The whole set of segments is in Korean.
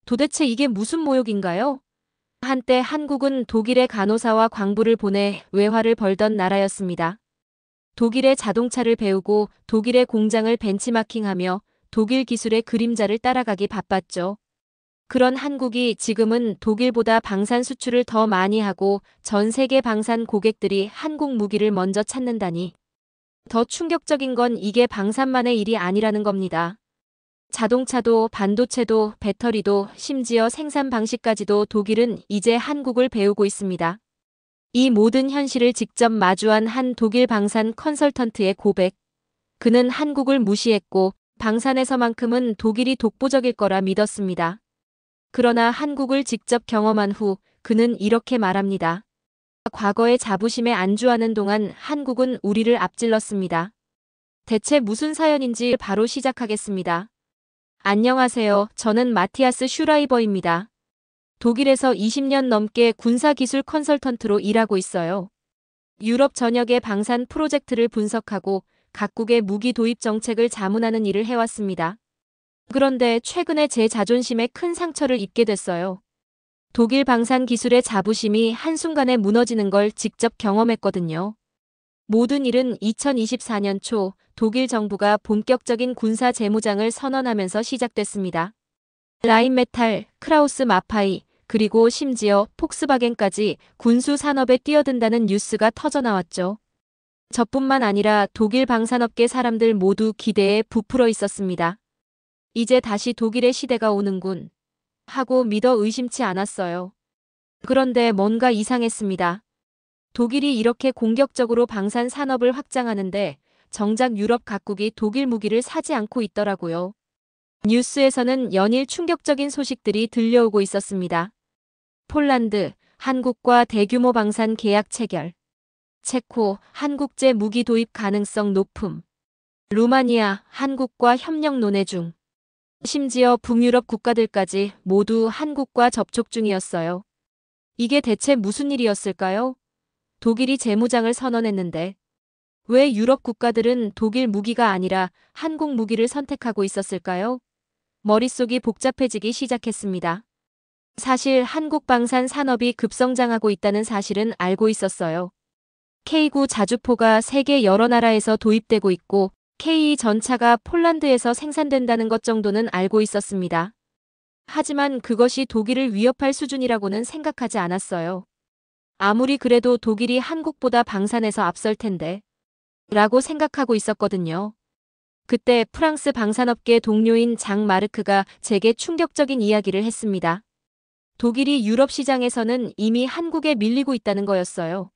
도대체 이게 무슨 모욕인가요? 한때 한국은 독일의 간호사와 광부를 보내 외화를 벌던 나라였습니다. 독일의 자동차를 배우고 독일의 공장을 벤치마킹하며 독일 기술의 그림자를 따라가기 바빴죠. 그런 한국이 지금은 독일보다 방산 수출을 더 많이 하고 전 세계 방산 고객들이 한국 무기를 먼저 찾는다니. 더 충격적인 건 이게 방산만의 일이 아니라는 겁니다. 자동차도 반도체도 배터리도 심지어 생산 방식까지도 독일은 이제 한국을 배우고 있습니다. 이 모든 현실을 직접 마주한 한 독일 방산 컨설턴트의 고백. 그는 한국을 무시했고 방산에서만큼은 독일이 독보적일 거라 믿었습니다. 그러나 한국을 직접 경험한 후 그는 이렇게 말합니다. 과거의 자부심에 안주하는 동안 한국은 우리를 앞질렀습니다. 대체 무슨 사연인지 바로 시작하겠습니다. 안녕하세요. 저는 마티아스 슈라이버입니다. 독일에서 20년 넘게 군사기술 컨설턴트로 일하고 있어요. 유럽 전역의 방산 프로젝트를 분석하고 각국의 무기 도입 정책을 자문하는 일을 해왔습니다. 그런데 최근에 제 자존심에 큰 상처를 입게 됐어요. 독일 방산 기술의 자부심이 한순간에 무너지는 걸 직접 경험했거든요. 모든 일은 2024년 초 독일 정부가 본격적인 군사 재무장을 선언하면서 시작됐습니다. 라인메탈, 크라우스 마파이, 그리고 심지어 폭스바겐까지 군수 산업에 뛰어든다는 뉴스가 터져나왔죠. 저뿐만 아니라 독일 방산업계 사람들 모두 기대에 부풀어 있었습니다. 이제 다시 독일의 시대가 오는군 하고 믿어 의심치 않았어요. 그런데 뭔가 이상했습니다. 독일이 이렇게 공격적으로 방산 산업을 확장하는데 정작 유럽 각국이 독일 무기를 사지 않고 있더라고요. 뉴스에서는 연일 충격적인 소식들이 들려오고 있었습니다. 폴란드, 한국과 대규모 방산 계약 체결. 체코, 한국제 무기 도입 가능성 높음. 루마니아, 한국과 협력 논의 중. 심지어 북유럽 국가들까지 모두 한국과 접촉 중이었어요. 이게 대체 무슨 일이었을까요? 독일이 재무장을 선언했는데 왜 유럽 국가들은 독일 무기가 아니라 한국 무기를 선택하고 있었을까요? 머릿속이 복잡해지기 시작했습니다. 사실 한국 방산 산업이 급성장하고 있다는 사실은 알고 있었어요. K9 자주포가 세계 여러 나라에서 도입되고 있고 K2 전차가 폴란드에서 생산된다는 것 정도는 알고 있었습니다. 하지만 그것이 독일을 위협할 수준이라고는 생각하지 않았어요. 아무리 그래도 독일이 한국보다 방산에서 앞설 텐데 라고 생각하고 있었거든요. 그때 프랑스 방산업계 동료인 장 마르크가 제게 충격적인 이야기를 했습니다. 독일이 유럽 시장에서는 이미 한국에 밀리고 있다는 거였어요.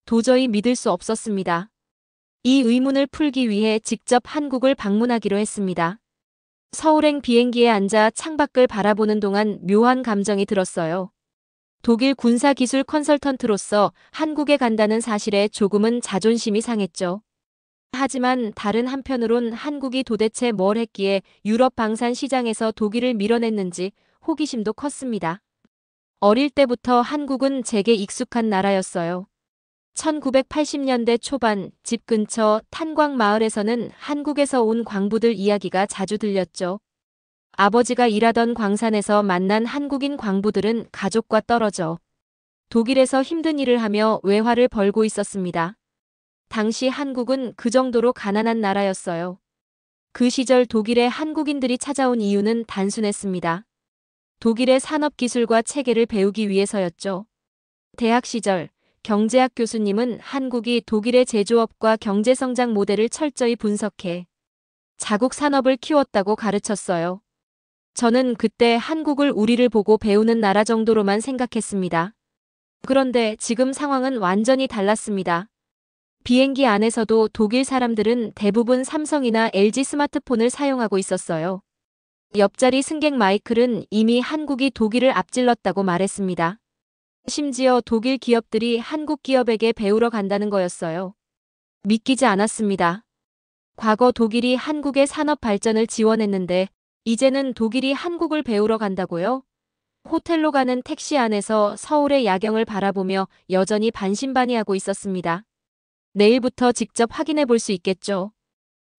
도저히 믿을 수 없었습니다. 이 의문을 풀기 위해 직접 한국을 방문하기로 했습니다. 서울행 비행기에 앉아 창밖을 바라보는 동안 묘한 감정이 들었어요. 독일 군사기술 컨설턴트로서 한국에 간다는 사실에 조금은 자존심이 상했죠. 하지만 다른 한편으론 한국이 도대체 뭘 했기에 유럽 방산 시장에서 독일을 밀어냈는지 호기심도 컸습니다. 어릴 때부터 한국은 제게 익숙한 나라였어요. 1980년대 초반 집 근처 탄광 마을에서는 한국에서 온 광부들 이야기가 자주 들렸죠. 아버지가 일하던 광산에서 만난 한국인 광부들은 가족과 떨어져 독일에서 힘든 일을 하며 외화를 벌고 있었습니다. 당시 한국은 그 정도로 가난한 나라였어요. 그 시절 독일에 한국인들이 찾아온 이유는 단순했습니다. 독일의 산업기술과 체계를 배우기 위해서였죠. 대학 시절 경제학 교수님은 한국이 독일의 제조업과 경제성장 모델을 철저히 분석해 자국 산업을 키웠다고 가르쳤어요. 저는 그때 한국을 우리를 보고 배우는 나라 정도로만 생각했습니다. 그런데 지금 상황은 완전히 달랐습니다. 비행기 안에서도 독일 사람들은 대부분 삼성이나 LG 스마트폰을 사용하고 있었어요. 옆자리 승객 마이클은 이미 한국이 독일을 앞질렀다고 말했습니다. 심지어 독일 기업들이 한국 기업에게 배우러 간다는 거였어요. 믿기지 않았습니다. 과거 독일이 한국의 산업 발전을 지원했는데 이제는 독일이 한국을 배우러 간다고요? 호텔로 가는 택시 안에서 서울의 야경을 바라보며 여전히 반신반의하고 있었습니다. 내일부터 직접 확인해 볼 수 있겠죠.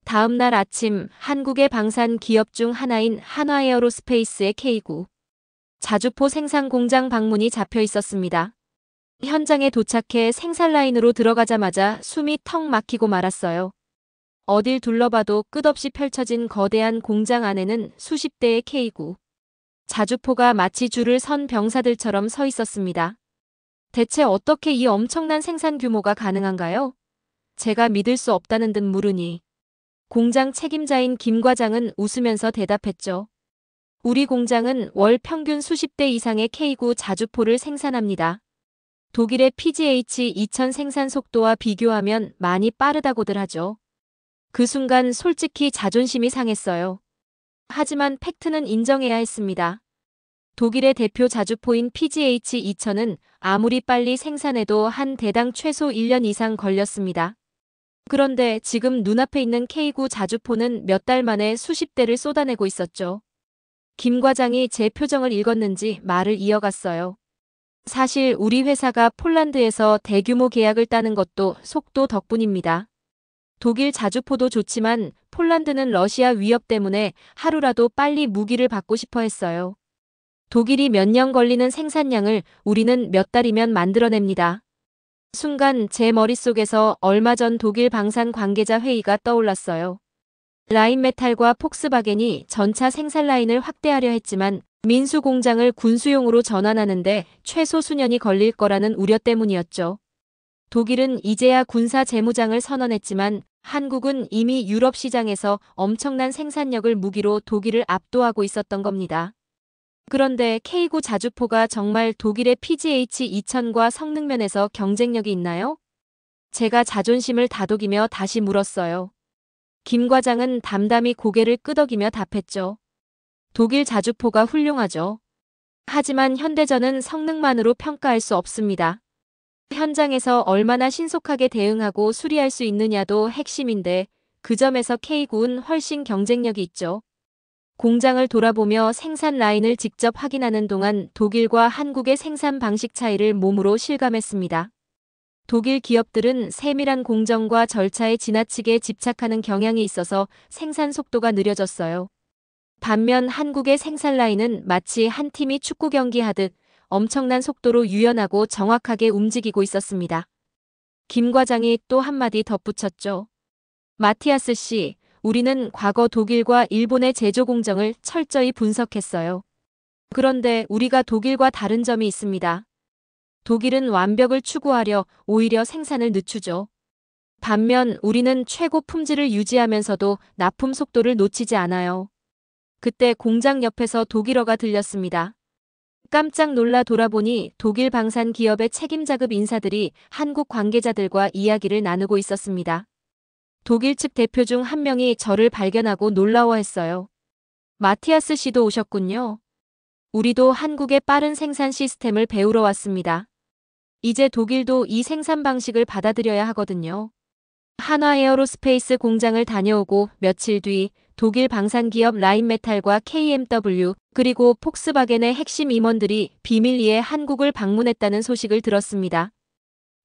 다음 날 아침 한국의 방산 기업 중 하나인 한화에어로스페이스의 K9 자주포 생산 공장 방문이 잡혀 있었습니다. 현장에 도착해 생산 라인으로 들어가자마자 숨이 턱 막히고 말았어요. 어딜 둘러봐도 끝없이 펼쳐진 거대한 공장 안에는 수십 대의 K9 자주포가 마치 줄을 선 병사들처럼 서 있었습니다. 대체 어떻게 이 엄청난 생산 규모가 가능한가요? 제가 믿을 수 없다는 듯 물으니 공장 책임자인 김 과장은 웃으면서 대답했죠. 우리 공장은 월 평균 수십 대 이상의 K9 자주포를 생산합니다. 독일의 PGH-2000 생산 속도와 비교하면 많이 빠르다고들 하죠. 그 순간 솔직히 자존심이 상했어요. 하지만 팩트는 인정해야 했습니다. 독일의 대표 자주포인 PGH-2000은 아무리 빨리 생산해도 한 대당 최소 1년 이상 걸렸습니다. 그런데 지금 눈앞에 있는 K9 자주포는 몇 달 만에 수십 대를 쏟아내고 있었죠. 김 과장이 제 표정을 읽었는지 말을 이어갔어요. 사실 우리 회사가 폴란드에서 대규모 계약을 따는 것도 속도 덕분입니다. 독일 자주포도 좋지만 폴란드는 러시아 위협 때문에 하루라도 빨리 무기를 받고 싶어 했어요. 독일이 몇 년 걸리는 생산량을 우리는 몇 달이면 만들어냅니다. 순간 제 머릿속에서 얼마 전 독일 방산 관계자 회의가 떠올랐어요. 라인메탈과 폭스바겐이 전차 생산 라인을 확대하려 했지만 민수 공장을 군수용으로 전환하는데 최소 수년이 걸릴 거라는 우려 때문이었죠. 독일은 이제야 군사 재무장을 선언했지만 한국은 이미 유럽 시장에서 엄청난 생산력을 무기로 독일을 압도하고 있었던 겁니다. 그런데 K9 자주포가 정말 독일의 PGH-2000과 성능면에서 경쟁력이 있나요? 제가 자존심을 다독이며 다시 물었어요. 김 과장은 담담히 고개를 끄덕이며 답했죠. 독일 자주포가 훌륭하죠. 하지만 현대전은 성능만으로 평가할 수 없습니다. 현장에서 얼마나 신속하게 대응하고 수리할 수 있느냐도 핵심인데 그 점에서 K9는 훨씬 경쟁력이 있죠. 공장을 돌아보며 생산 라인을 직접 확인하는 동안 독일과 한국의 생산 방식 차이를 몸으로 실감했습니다. 독일 기업들은 세밀한 공정과 절차에 지나치게 집착하는 경향이 있어서 생산 속도가 느려졌어요. 반면 한국의 생산 라인은 마치 한 팀이 축구 경기 하듯 엄청난 속도로 유연하고 정확하게 움직이고 있었습니다. 김 과장이 또 한마디 덧붙였죠. 마티아스 씨, 우리는 과거 독일과 일본의 제조 공정을 철저히 분석했어요. 그런데 우리가 독일과 다른 점이 있습니다. 독일은 완벽을 추구하려 오히려 생산을 늦추죠. 반면 우리는 최고 품질을 유지하면서도 납품 속도를 놓치지 않아요. 그때 공장 옆에서 독일어가 들렸습니다. 깜짝 놀라 돌아보니 독일 방산 기업의 책임자급 인사들이 한국 관계자들과 이야기를 나누고 있었습니다. 독일 측 대표 중 한 명이 저를 발견하고 놀라워했어요. 마티아스 씨도 오셨군요. 우리도 한국의 빠른 생산 시스템을 배우러 왔습니다. 이제 독일도 이 생산 방식을 받아들여야 하거든요. 한화 에어로스페이스 공장을 다녀오고 며칠 뒤 독일 방산기업 라인메탈과 KMW 그리고 폭스바겐의 핵심 임원들이 비밀리에 한국을 방문했다는 소식을 들었습니다.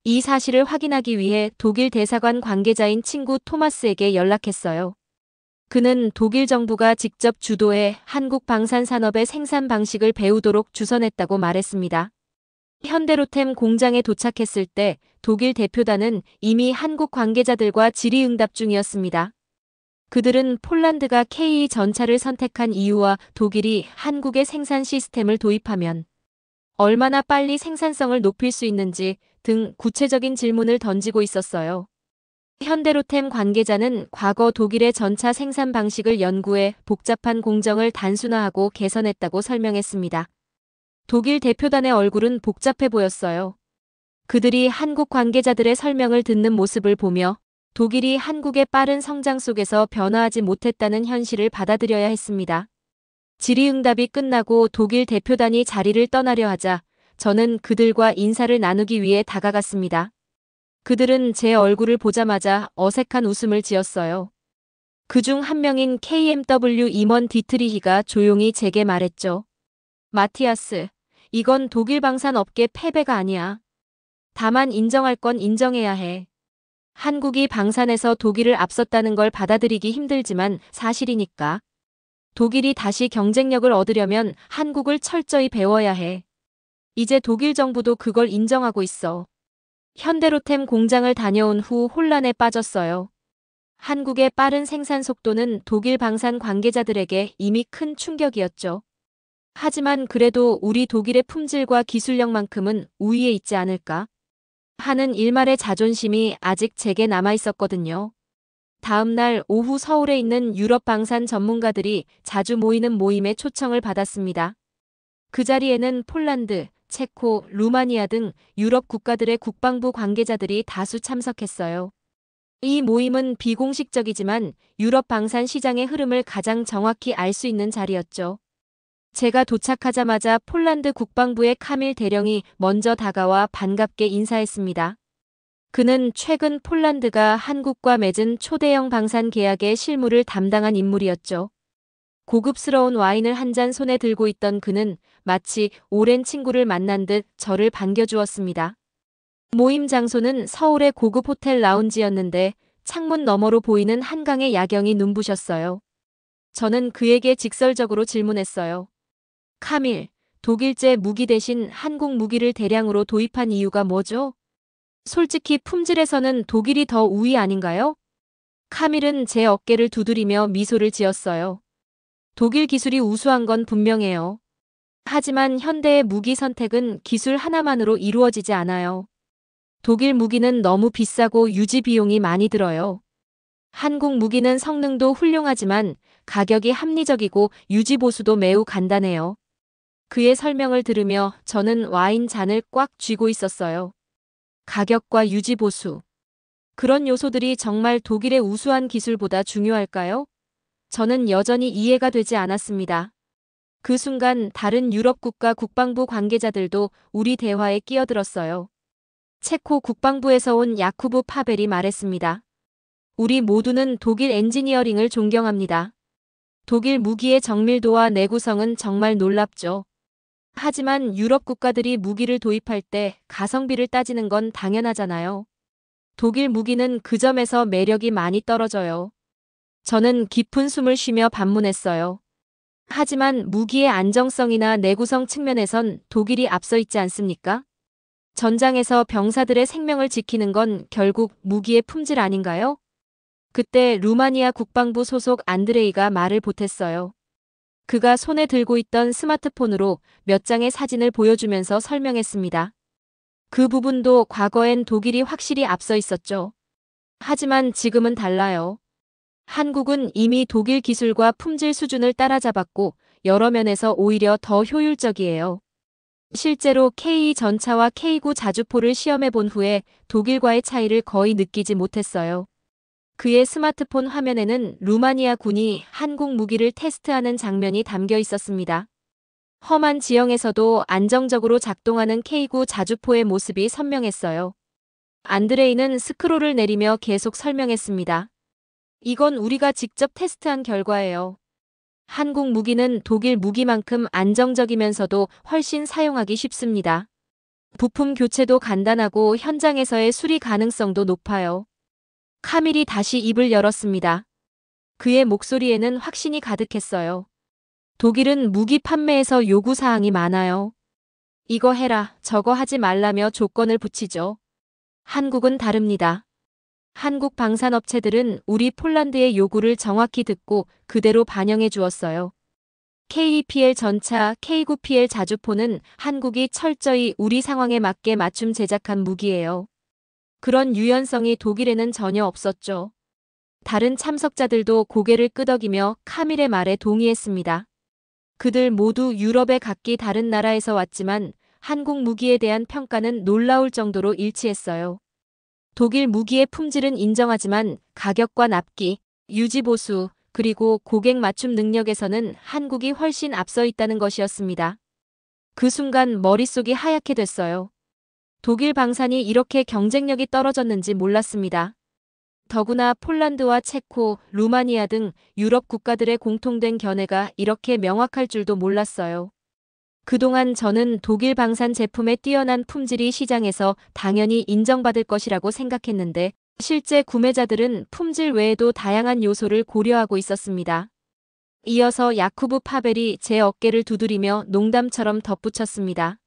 이 사실을 확인하기 위해 독일 대사관 관계자인 친구 토마스에게 연락했어요. 그는 독일 정부가 직접 주도해 한국 방산산업의 생산 방식을 배우도록 주선했다고 말했습니다. 현대로템 공장에 도착했을 때 독일 대표단은 이미 한국 관계자들과 질의응답 중이었습니다. 그들은 폴란드가 K 전차를 선택한 이유와 독일이 한국의 생산 시스템을 도입하면 얼마나 빨리 생산성을 높일 수 있는지 등 구체적인 질문을 던지고 있었어요. 현대로템 관계자는 과거 독일의 전차 생산 방식을 연구해 복잡한 공정을 단순화하고 개선했다고 설명했습니다. 독일 대표단의 얼굴은 복잡해 보였어요. 그들이 한국 관계자들의 설명을 듣는 모습을 보며 독일이 한국의 빠른 성장 속에서 변화하지 못했다는 현실을 받아들여야 했습니다. 질의응답이 끝나고 독일 대표단이 자리를 떠나려 하자 저는 그들과 인사를 나누기 위해 다가갔습니다. 그들은 제 얼굴을 보자마자 어색한 웃음을 지었어요. 그중 한 명인 KMW 임원 디트리히가 조용히 제게 말했죠. 마티아스, 이건 독일 방산 업계 패배가 아니야. 다만 인정할 건 인정해야 해. 한국이 방산에서 독일을 앞섰다는 걸 받아들이기 힘들지만 사실이니까. 독일이 다시 경쟁력을 얻으려면 한국을 철저히 배워야 해. 이제 독일 정부도 그걸 인정하고 있어. 현대로템 공장을 다녀온 후 혼란에 빠졌어요. 한국의 빠른 생산 속도는 독일 방산 관계자들에게 이미 큰 충격이었죠. 하지만 그래도 우리 독일의 품질과 기술력만큼은 우위에 있지 않을까 하는 일말의 자존심이 아직 제게 남아 있었거든요. 다음 날 오후 서울에 있는 유럽 방산 전문가들이 자주 모이는 모임에 초청을 받았습니다. 그 자리에는 폴란드, 체코, 루마니아 등 유럽 국가들의 국방부 관계자들이 다수 참석했어요. 이 모임은 비공식적이지만 유럽 방산 시장의 흐름을 가장 정확히 알 수 있는 자리였죠. 제가 도착하자마자 폴란드 국방부의 카밀 대령이 먼저 다가와 반갑게 인사했습니다. 그는 최근 폴란드가 한국과 맺은 초대형 방산 계약의 실무를 담당한 인물이었죠. 고급스러운 와인을 한 잔 손에 들고 있던 그는 마치 오랜 친구를 만난 듯 저를 반겨주었습니다. 모임 장소는 서울의 고급 호텔 라운지였는데 창문 너머로 보이는 한강의 야경이 눈부셨어요. 저는 그에게 직설적으로 질문했어요. 카밀, 독일제 무기 대신 한국 무기를 대량으로 도입한 이유가 뭐죠? 솔직히 품질에서는 독일이 더 우위 아닌가요? 카밀은 제 어깨를 두드리며 미소를 지었어요. 독일 기술이 우수한 건 분명해요. 하지만 현대의 무기 선택은 기술 하나만으로 이루어지지 않아요. 독일 무기는 너무 비싸고 유지 비용이 많이 들어요. 한국 무기는 성능도 훌륭하지만 가격이 합리적이고 유지 보수도 매우 간단해요. 그의 설명을 들으며 저는 와인 잔을 꽉 쥐고 있었어요. 가격과 유지 보수. 그런 요소들이 정말 독일의 우수한 기술보다 중요할까요? 저는 여전히 이해가 되지 않았습니다. 그 순간 다른 유럽 국가 국방부 관계자들도 우리 대화에 끼어들었어요. 체코 국방부에서 온 야쿠브 파벨이 말했습니다. 우리 모두는 독일 엔지니어링을 존경합니다. 독일 무기의 정밀도와 내구성은 정말 놀랍죠. 하지만 유럽 국가들이 무기를 도입할 때 가성비를 따지는 건 당연하잖아요. 독일 무기는 그 점에서 매력이 많이 떨어져요. 저는 깊은 숨을 쉬며 반문했어요. 하지만 무기의 안정성이나 내구성 측면에선 독일이 앞서 있지 않습니까? 전장에서 병사들의 생명을 지키는 건 결국 무기의 품질 아닌가요? 그때 루마니아 국방부 소속 안드레이가 말을 보탰어요. 그가 손에 들고 있던 스마트폰으로 몇 장의 사진을 보여주면서 설명했습니다. 그 부분도 과거엔 독일이 확실히 앞서 있었죠. 하지만 지금은 달라요. 한국은 이미 독일 기술과 품질 수준을 따라잡았고 여러 면에서 오히려 더 효율적이에요. 실제로 K2 전차와 K9 자주포를 시험해 본 후에 독일과의 차이를 거의 느끼지 못했어요. 그의 스마트폰 화면에는 루마니아 군이 한국 무기를 테스트하는 장면이 담겨 있었습니다. 험한 지형에서도 안정적으로 작동하는 K9 자주포의 모습이 선명했어요. 안드레이는 스크롤을 내리며 계속 설명했습니다. 이건 우리가 직접 테스트한 결과예요. 한국 무기는 독일 무기만큼 안정적이면서도 훨씬 사용하기 쉽습니다. 부품 교체도 간단하고 현장에서의 수리 가능성도 높아요. 카밀이 다시 입을 열었습니다. 그의 목소리에는 확신이 가득했어요. 독일은 무기 판매에서 요구사항이 많아요. 이거 해라, 저거 하지 말라며 조건을 붙이죠. 한국은 다릅니다. 한국 방산업체들은 우리 폴란드의 요구를 정확히 듣고 그대로 반영해 주었어요. KEPL 전차, K9PL 자주포는 한국이 철저히 우리 상황에 맞게 맞춤 제작한 무기예요. 그런 유연성이 독일에는 전혀 없었죠. 다른 참석자들도 고개를 끄덕이며 카밀의 말에 동의했습니다. 그들 모두 유럽의 각기 다른 나라에서 왔지만 한국 무기에 대한 평가는 놀라울 정도로 일치했어요. 독일 무기의 품질은 인정하지만 가격과 납기, 유지 보수, 그리고 고객 맞춤 능력에서는 한국이 훨씬 앞서 있다는 것이었습니다. 그 순간 머릿속이 하얗게 됐어요. 독일 방산이 이렇게 경쟁력이 떨어졌는지 몰랐습니다. 더구나 폴란드와 체코, 루마니아 등 유럽 국가들의 공통된 견해가 이렇게 명확할 줄도 몰랐어요. 그동안 저는 독일 방산 제품의 뛰어난 품질이 시장에서 당연히 인정받을 것이라고 생각했는데 실제 구매자들은 품질 외에도 다양한 요소를 고려하고 있었습니다. 이어서 야쿠브 파벨이 제 어깨를 두드리며 농담처럼 덧붙였습니다.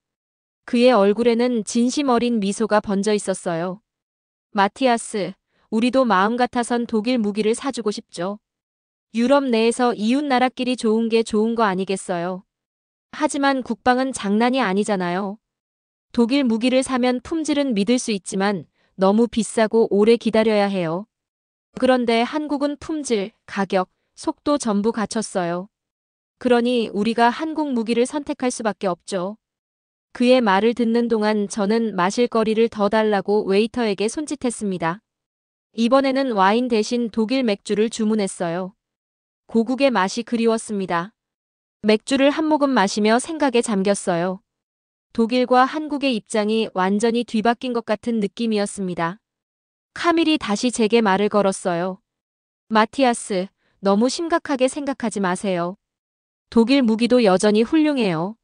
그의 얼굴에는 진심 어린 미소가 번져 있었어요. 마티아스, 우리도 마음 같아선 독일 무기를 사주고 싶죠. 유럽 내에서 이웃 나라끼리 좋은 게 좋은 거 아니겠어요. 하지만 국방은 장난이 아니잖아요. 독일 무기를 사면 품질은 믿을 수 있지만 너무 비싸고 오래 기다려야 해요. 그런데 한국은 품질, 가격, 속도 전부 갖췄어요. 그러니 우리가 한국 무기를 선택할 수밖에 없죠. 그의 말을 듣는 동안 저는 마실 거리를 더 달라고 웨이터에게 손짓했습니다. 이번에는 와인 대신 독일 맥주를 주문했어요. 고국의 맛이 그리웠습니다. 맥주를 한 모금 마시며 생각에 잠겼어요. 독일과 한국의 입장이 완전히 뒤바뀐 것 같은 느낌이었습니다. 카밀이 다시 제게 말을 걸었어요. 마티아스, 너무 심각하게 생각하지 마세요. 독일 무기도 여전히 훌륭해요.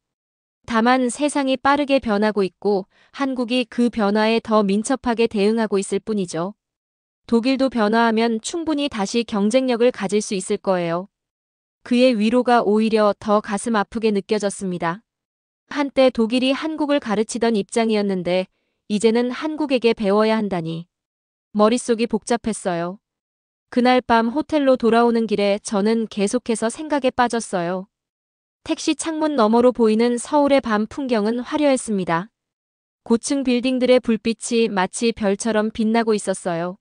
다만 세상이 빠르게 변하고 있고 한국이 그 변화에 더 민첩하게 대응하고 있을 뿐이죠. 독일도 변화하면 충분히 다시 경쟁력을 가질 수 있을 거예요. 그의 위로가 오히려 더 가슴 아프게 느껴졌습니다. 한때 독일이 한국을 가르치던 입장이었는데 이제는 한국에게 배워야 한다니. 머릿속이 복잡했어요. 그날 밤 호텔로 돌아오는 길에 저는 계속해서 생각에 빠졌어요. 택시 창문 너머로 보이는 서울의 밤 풍경은 화려했습니다. 고층 빌딩들의 불빛이 마치 별처럼 빛나고 있었어요.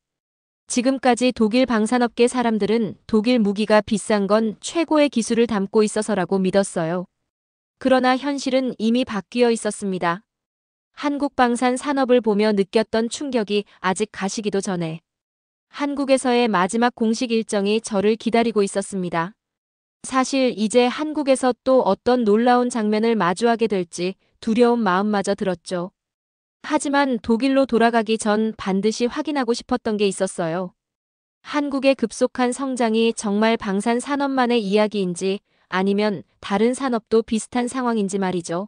지금까지 독일 방산업계 사람들은 독일 무기가 비싼 건 최고의 기술을 담고 있어서라고 믿었어요. 그러나 현실은 이미 바뀌어 있었습니다. 한국 방산 산업을 보며 느꼈던 충격이 아직 가시기도 전에 한국에서의 마지막 공식 일정이 저를 기다리고 있었습니다. 사실 이제 한국에서 또 어떤 놀라운 장면을 마주하게 될지 두려운 마음마저 들었죠. 하지만 독일로 돌아가기 전 반드시 확인하고 싶었던 게 있었어요. 한국의 급속한 성장이 정말 방산 산업만의 이야기인지 아니면 다른 산업도 비슷한 상황인지 말이죠.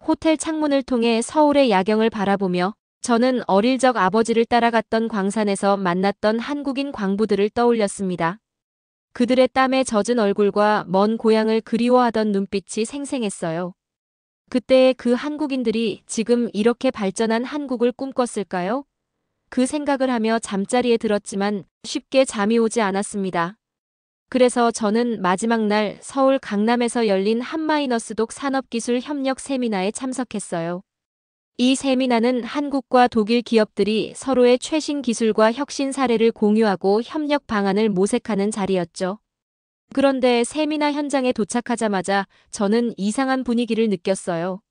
호텔 창문을 통해 서울의 야경을 바라보며 저는 어릴 적 아버지를 따라갔던 광산에서 만났던 한국인 광부들을 떠올렸습니다. 그들의 땀에 젖은 얼굴과 먼 고향을 그리워하던 눈빛이 생생했어요. 그때의 그 한국인들이 지금 이렇게 발전한 한국을 꿈꿨을까요? 그 생각을 하며 잠자리에 들었지만 쉽게 잠이 오지 않았습니다. 그래서 저는 마지막 날 서울 강남에서 열린 한마이너스독 산업기술 협력 세미나에 참석했어요. 이 세미나는 한국과 독일 기업들이 서로의 최신 기술과 혁신 사례를 공유하고 협력 방안을 모색하는 자리였죠. 그런데 세미나 현장에 도착하자마자 저는 이상한 분위기를 느꼈어요.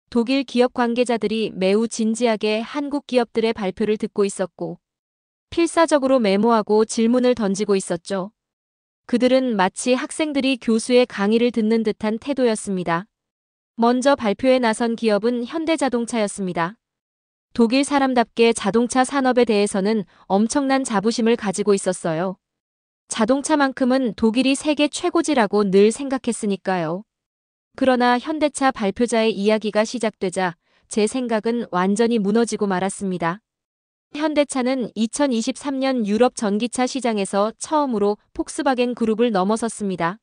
독일 기업 관계자들이 매우 진지하게 한국 기업들의 발표를 듣고 있었고 필사적으로 메모하고 질문을 던지고 있었죠. 그들은 마치 학생들이 교수의 강의를 듣는 듯한 태도였습니다. 먼저 발표에 나선 기업은 현대자동차였습니다. 독일 사람답게 자동차 산업에 대해서는 엄청난 자부심을 가지고 있었어요. 자동차만큼은 독일이 세계 최고지라고 늘 생각했으니까요. 그러나 현대차 발표자의 이야기가 시작되자 제 생각은 완전히 무너지고 말았습니다. 현대차는 2023년 유럽 전기차 시장에서 처음으로 폭스바겐 그룹을 넘어섰습니다.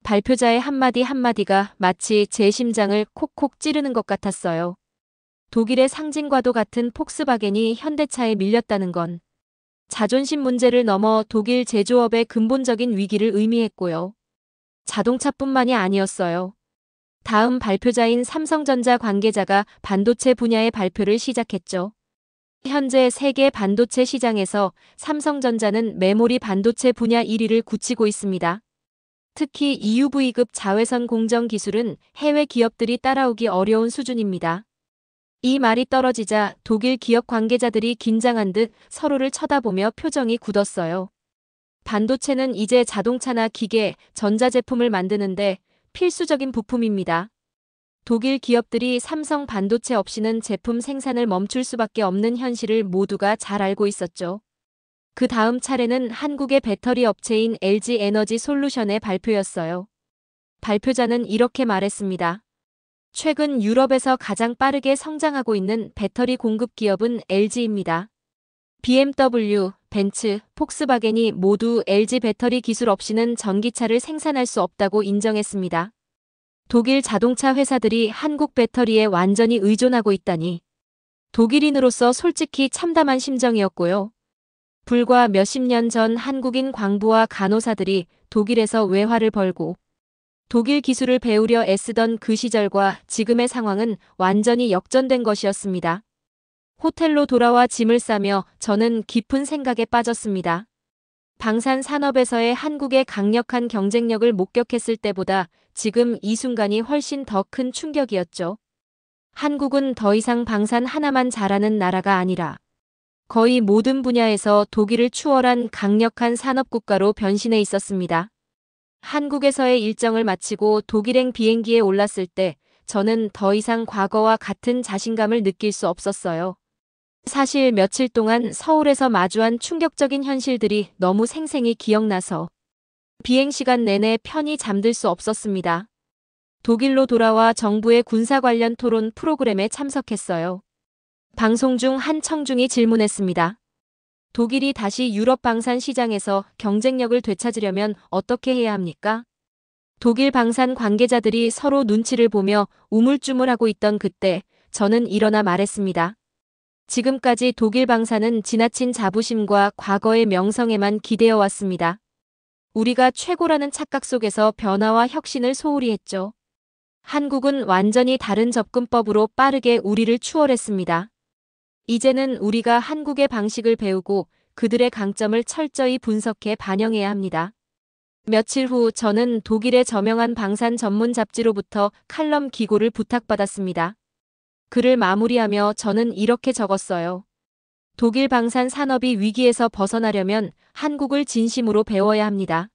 발표자의 한마디 한마디가 마치 제 심장을 콕콕 찌르는 것 같았어요. 독일의 상징과도 같은 폭스바겐이 현대차에 밀렸다는 건 자존심 문제를 넘어 독일 제조업의 근본적인 위기를 의미했고요. 자동차뿐만이 아니었어요. 다음 발표자인 삼성전자 관계자가 반도체 분야의 발표를 시작했죠. 현재 세계 반도체 시장에서 삼성전자는 메모리 반도체 분야 1위를 굳히고 있습니다. 특히 EUV급 자외선 공정 기술은 해외 기업들이 따라오기 어려운 수준입니다. 이 말이 떨어지자 독일 기업 관계자들이 긴장한 듯 서로를 쳐다보며 표정이 굳었어요. 반도체는 이제 자동차나 기계, 전자제품을 만드는데 필수적인 부품입니다. 독일 기업들이 삼성 반도체 없이는 제품 생산을 멈출 수밖에 없는 현실을 모두가 잘 알고 있었죠. 그 다음 차례는 한국의 배터리 업체인 LG 에너지 솔루션의 발표였어요. 발표자는 이렇게 말했습니다. 최근 유럽에서 가장 빠르게 성장하고 있는 배터리 공급 기업은 LG입니다. BMW, 벤츠, 폭스바겐이 모두 LG 배터리 기술 없이는 전기차를 생산할 수 없다고 인정했습니다. 독일 자동차 회사들이 한국 배터리에 완전히 의존하고 있다니. 독일인으로서 솔직히 참담한 심정이었고요. 불과 몇십 년 전 한국인 광부와 간호사들이 독일에서 외화를 벌고 독일 기술을 배우려 애쓰던 그 시절과 지금의 상황은 완전히 역전된 것이었습니다. 호텔로 돌아와 짐을 싸며 저는 깊은 생각에 빠졌습니다. 방산 산업에서의 한국의 강력한 경쟁력을 목격했을 때보다 지금 이 순간이 훨씬 더 큰 충격이었죠. 한국은 더 이상 방산 하나만 잘하는 나라가 아니라 거의 모든 분야에서 독일을 추월한 강력한 산업국가로 변신해 있었습니다. 한국에서의 일정을 마치고 독일행 비행기에 올랐을 때 저는 더 이상 과거와 같은 자신감을 느낄 수 없었어요. 사실 며칠 동안 서울에서 마주한 충격적인 현실들이 너무 생생히 기억나서 비행 시간 내내 편히 잠들 수 없었습니다. 독일로 돌아와 정부의 군사 관련 토론 프로그램에 참석했어요. 방송 중 한 청중이 질문했습니다. 독일이 다시 유럽 방산 시장에서 경쟁력을 되찾으려면 어떻게 해야 합니까? 독일 방산 관계자들이 서로 눈치를 보며 우물쭈물하고 있던 그때 저는 일어나 말했습니다. 지금까지 독일 방산은 지나친 자부심과 과거의 명성에만 기대어 왔습니다. 우리가 최고라는 착각 속에서 변화와 혁신을 소홀히 했죠. 한국은 완전히 다른 접근법으로 빠르게 우리를 추월했습니다. 이제는 우리가 한국의 방식을 배우고 그들의 강점을 철저히 분석해 반영해야 합니다. 며칠 후 저는 독일의 저명한 방산 전문 잡지로부터 칼럼 기고를 부탁받았습니다. 글을 마무리하며 저는 이렇게 적었어요. 독일 방산 산업이 위기에서 벗어나려면 한국을 진심으로 배워야 합니다.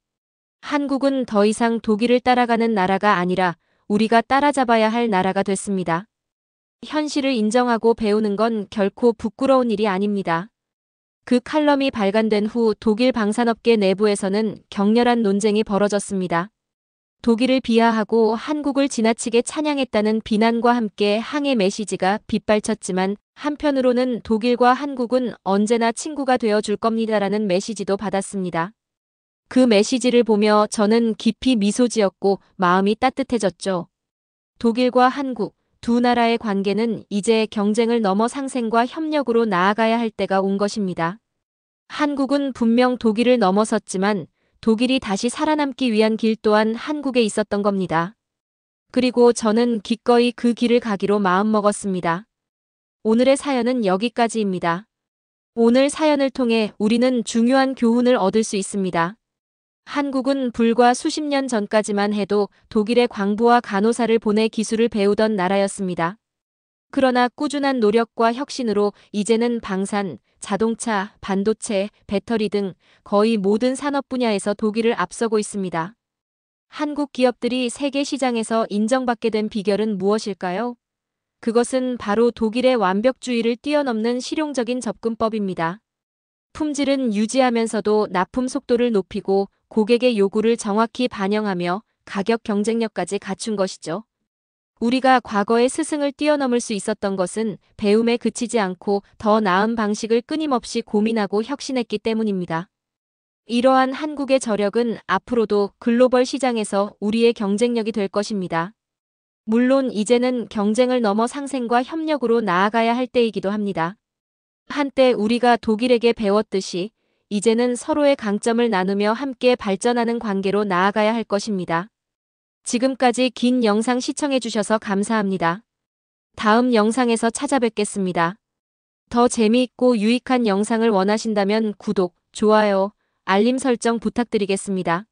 한국은 더 이상 독일을 따라가는 나라가 아니라 우리가 따라잡아야 할 나라가 됐습니다. 현실을 인정하고 배우는 건 결코 부끄러운 일이 아닙니다. 그 칼럼이 발간된 후 독일 방산업계 내부에서는 격렬한 논쟁이 벌어졌습니다. 독일을 비하하고 한국을 지나치게 찬양했다는 비난과 함께 항해 메시지가 빗발쳤지만 한편으로는 독일과 한국은 언제나 친구가 되어줄 겁니다라는 메시지도 받았습니다. 그 메시지를 보며 저는 깊이 미소 지었고 마음이 따뜻해졌죠. 독일과 한국 두 나라의 관계는 이제 경쟁을 넘어 상생과 협력으로 나아가야 할 때가 온 것입니다. 한국은 분명 독일을 넘어섰지만 독일이 다시 살아남기 위한 길 또한 한국에 있었던 겁니다. 그리고 저는 기꺼이 그 길을 가기로 마음먹었습니다. 오늘의 사연은 여기까지입니다. 오늘 사연을 통해 우리는 중요한 교훈을 얻을 수 있습니다. 한국은 불과 수십 년 전까지만 해도 독일의 광부와 간호사를 보내 기술을 배우던 나라였습니다. 그러나 꾸준한 노력과 혁신으로 이제는 방산, 자동차, 반도체, 배터리 등 거의 모든 산업 분야에서 독일을 앞서고 있습니다. 한국 기업들이 세계 시장에서 인정받게 된 비결은 무엇일까요? 그것은 바로 독일의 완벽주의를 뛰어넘는 실용적인 접근법입니다. 품질은 유지하면서도 납품 속도를 높이고 고객의 요구를 정확히 반영하며 가격 경쟁력까지 갖춘 것이죠. 우리가 과거의 스승을 뛰어넘을 수 있었던 것은 배움에 그치지 않고 더 나은 방식을 끊임없이 고민하고 혁신했기 때문입니다. 이러한 한국의 저력은 앞으로도 글로벌 시장에서 우리의 경쟁력이 될 것입니다. 물론 이제는 경쟁을 넘어 상생과 협력으로 나아가야 할 때이기도 합니다. 한때 우리가 독일에게 배웠듯이 이제는 서로의 강점을 나누며 함께 발전하는 관계로 나아가야 할 것입니다. 지금까지 긴 영상 시청해주셔서 감사합니다. 다음 영상에서 찾아뵙겠습니다. 더 재미있고 유익한 영상을 원하신다면 구독, 좋아요, 알림 설정 부탁드리겠습니다.